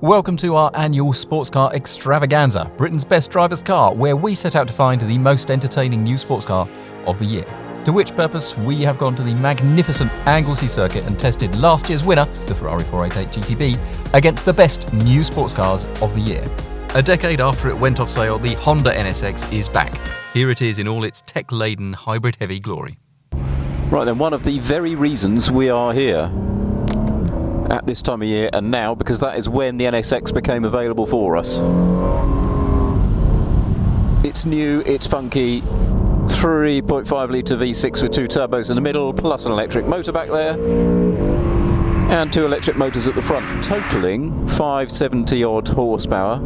Welcome to our annual sports car extravaganza, Britain's best driver's car, where we set out to find the most entertaining new sports car of the year. To which purpose we have gone to the magnificent Anglesey circuit and tested last year's winner, the Ferrari 488 GT8, against the best new sports cars of the year. A decade after it went off sale, the Honda NSX is back. Here it is in all its tech-laden hybrid-heavy glory. Right then, one of the very reasons we are here at this time of year and now, because that is when the NSX became available for us. It's new, it's funky, 3.5 litre V6 with two turbos in the middle, plus an electric motor back there, and two electric motors at the front, totaling 570 odd horsepower.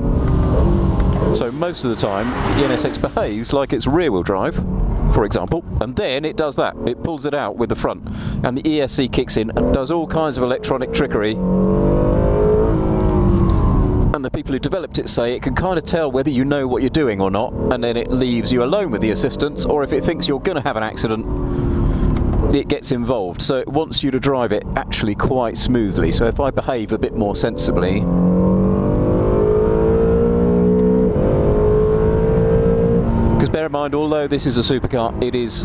So most of the time the NSX behaves like it's rear wheel drive, for example, and then it does that. It pulls it out with the front, and the ESC kicks in and does all kinds of electronic trickery. And the people who developed it say it can kind of tell whether you know what you're doing or not, and then it leaves you alone with the assistance, or if it thinks you're going to have an accident, it gets involved. So it wants you to drive it actually quite smoothly. So if I behave a bit more sensibly, because bear in mind, although this is a supercar, it is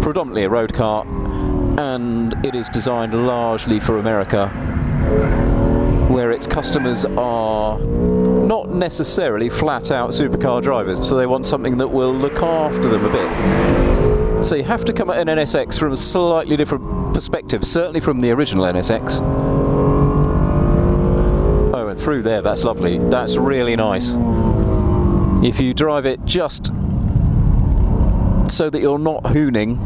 predominantly a road car, and it is designed largely for America, where its customers are not necessarily flat-out supercar drivers, so they want something that will look after them a bit. So you have to come at an NSX from a slightly different perspective, certainly from the original NSX. Oh, and through there, that's lovely. That's really nice. If you drive it just so that you're not hooning,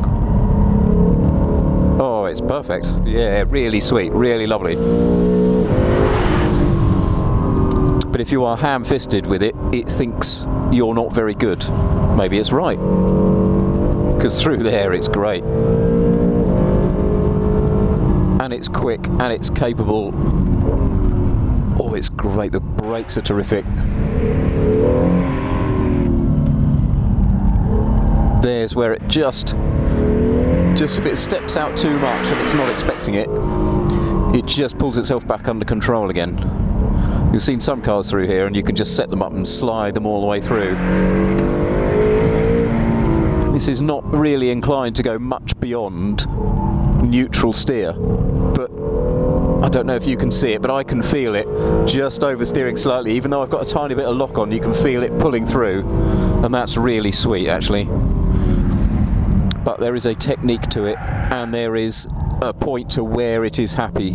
oh, it's perfect. Yeah, really sweet, really lovely. But if you are ham-fisted with it, it thinks you're not very good. Maybe it's right, because through there it's great. And it's quick, and it's capable. Oh, it's great. The brakes are terrific. There's where it just if it steps out too much and it's not expecting it, it just pulls itself back under control again. You've seen some cars through here and you can just set them up and slide them all the way through. This is not really inclined to go much beyond neutral steer, but I don't know if you can see it, but I can feel it just oversteering slightly. Even though I've got a tiny bit of lock on, you can feel it pulling through, and that's really sweet actually. But there is a technique to it, and there is a point to where it is happy.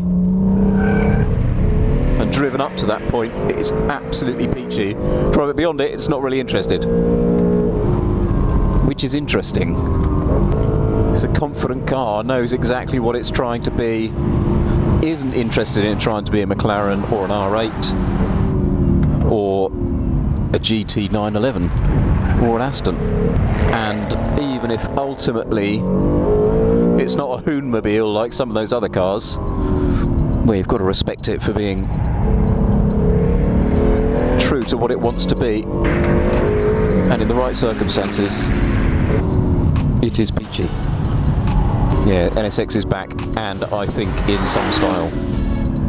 And driven up to that point, it's absolutely peachy. Drive it beyond it, it's not really interested. Which is interesting. It's a confident car, knows exactly what it's trying to be, isn't interested in trying to be a McLaren or an R8 or a GT911 or an Aston. And even if ultimately it's not a Hoonmobile like some of those other cars, well, you've got to respect it for being true to what it wants to be, and in the right circumstances it is peachy. Yeah, NSX is back, and I think in some style.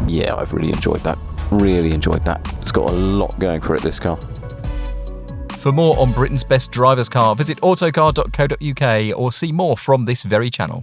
Yeah, I've really enjoyed that. Really enjoyed that. It's got a lot going for it, this car. For more on Britain's best driver's car, visit autocar.co.uk or see more from this very channel.